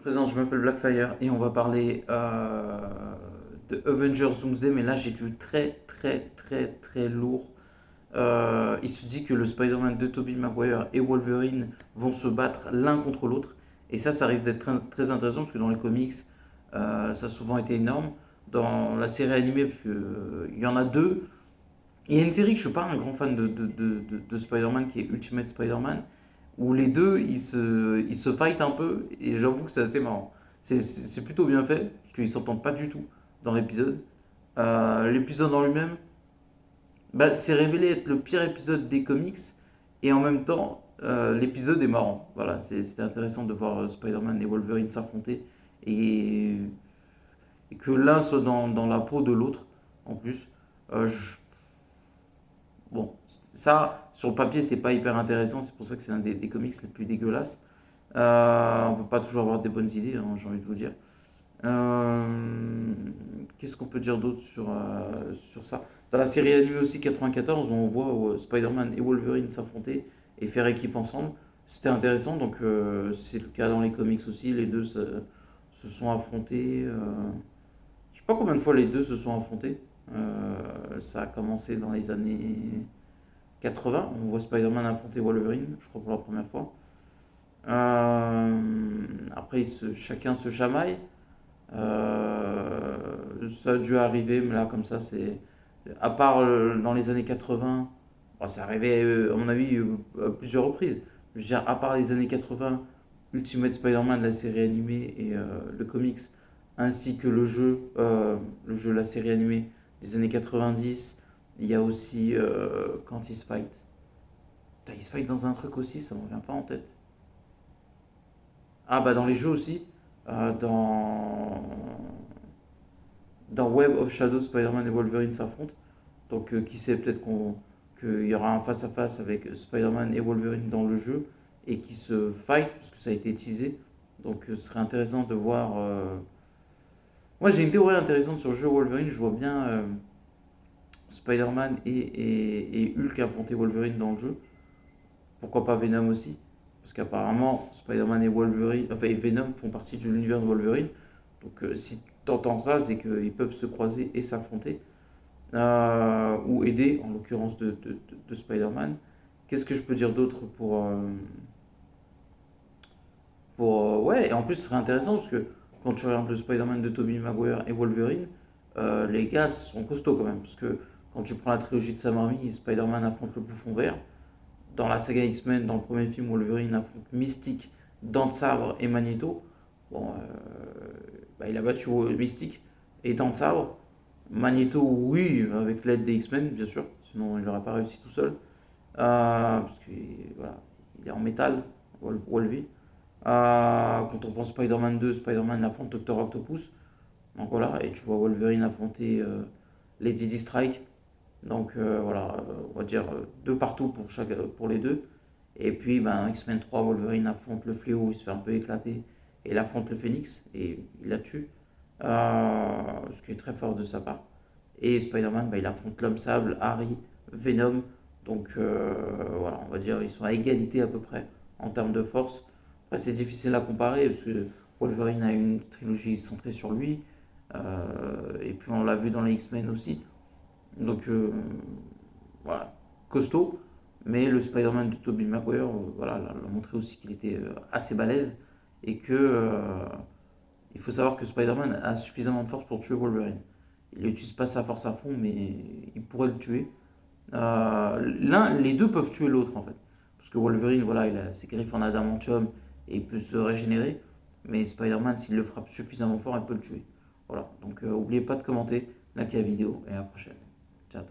Présente, je m'appelle Blackfire et on va parler de Avengers Doomsday, mais là j'ai du très très très très lourd. Il se dit que le Spider-Man de Tobey Maguire et Wolverine vont se battre l'un contre l'autre. Et ça risque d'être très, très intéressant parce que dans les comics, ça a souvent été énorme. Dans la série animée, parce qu'il y en a deux. Il y a une série que je suis pas un grand fan de Spider-Man qui est Ultimate Spider-Man où les deux ils se fight un peu et j'avoue que c'est assez marrant. C'est plutôt bien fait parce qu'ils s'entendent pas du tout dans l'épisode. L'épisode en lui-même, bah, c'est révélé être le pire épisode des comics et en même temps l'épisode est marrant. Voilà, c'était intéressant de voir Spider-Man et Wolverine s'affronter et, et que l'un soit dans la peau de l'autre en plus. Bon, ça, sur le papier, c'est pas hyper intéressant, c'est pour ça que c'est un des comics les plus dégueulasses. On peut pas toujours avoir des bonnes idées, hein, j'ai envie de vous dire. Qu'est-ce qu'on peut dire d'autre sur ça? Dans la série animée aussi 94, on voit Spider-Man et Wolverine s'affronter et faire équipe ensemble. C'était intéressant, donc c'est le cas dans les comics aussi. Les deux se sont affrontés. Je sais pas combien de fois les deux se sont affrontés. Ça a commencé dans les années 80. On voit Spider-Man affronter Wolverine, je crois pour la première fois. Après, chacun se chamaille. Ça a dû arriver, mais là, comme ça, c'est. À part dans les années 80, bon, c'est arrivé, à mon avis, à plusieurs reprises. Je veux dire, à part les années 80, Ultimate Spider-Man, la série animée et le comics, ainsi que la série animée des années 90, il y a aussi quand ils se fight. Putain, ils se fight dans un truc aussi, ça me revient pas en tête. Ah, bah dans les jeux aussi, euh, dans, dans Web of Shadows, Spider-Man et Wolverine s'affrontent. Donc, qui sait, peut-être qu'il y aura un face-à-face avec Spider-Man et Wolverine dans le jeu et qui se fight, parce que ça a été teasé. Donc, ce serait intéressant de voir. Moi, j'ai une théorie intéressante sur le jeu Wolverine. Je vois bien Spider-Man et Hulk affronter Wolverine dans le jeu. Pourquoi pas Venom aussi? Parce qu'apparemment, Spider-Man et Wolverine, enfin, et Venom font partie de l'univers de Wolverine. Donc, si t'entends ça, c'est qu'ils peuvent se croiser et s'affronter. Ou aider, en l'occurrence de Spider-Man. Qu'est-ce que je peux dire d'autre ouais, et en plus, ce serait intéressant parce que quand tu regardes le Spider-Man de Tobey Maguire et Wolverine, les gars sont costauds quand même. Parce que quand tu prends la trilogie de Sam Raimi, Spider-Man affronte le Bouffon Vert. Dans la saga X-Men, dans le premier film, Wolverine affronte Mystique, Dent de Sabre et Magneto. Bon, bah, il a battu Mystique et Dent de Sabre. Magneto, oui, avec l'aide des X-Men, bien sûr. Sinon, il n'aurait pas réussi tout seul. Parce que voilà, il est en métal, Wolverine. Quand on pense Spider-Man 2, Spider-Man affronte Doctor Octopus. Donc voilà, et tu vois Wolverine affronter Lady Strike. Donc voilà, on va dire deux partout pour les deux. Et puis ben, X-Men 3, Wolverine affronte le fléau, il se fait un peu éclater. Et il affronte le Phénix et il la tue. Ce qui est très fort de sa part. Et Spider-Man, bah, il affronte l'homme sable, Harry, Venom. Donc voilà, on va dire ils sont à égalité à peu près en termes de force. Après, c'est difficile à comparer parce que Wolverine a une trilogie centrée sur lui. Et puis on l'a vu dans les X-Men aussi. Donc voilà, costaud. Mais le Spider-Man de Tobey Maguire, voilà, l'a montré aussi qu'il était assez balèze et que il faut savoir que Spider-Man a suffisamment de force pour tuer Wolverine. Il n'utilise pas sa force à fond, mais il pourrait le tuer. Les deux peuvent tuer l'autre en fait. Parce que Wolverine, voilà, il a ses griffes en adamantium et il peut se régénérer. Mais Spider-Man, s'il le frappe suffisamment fort, il peut le tuer. Voilà, donc n'oubliez pas de commenter, liker la vidéo et à la prochaine. Ciao.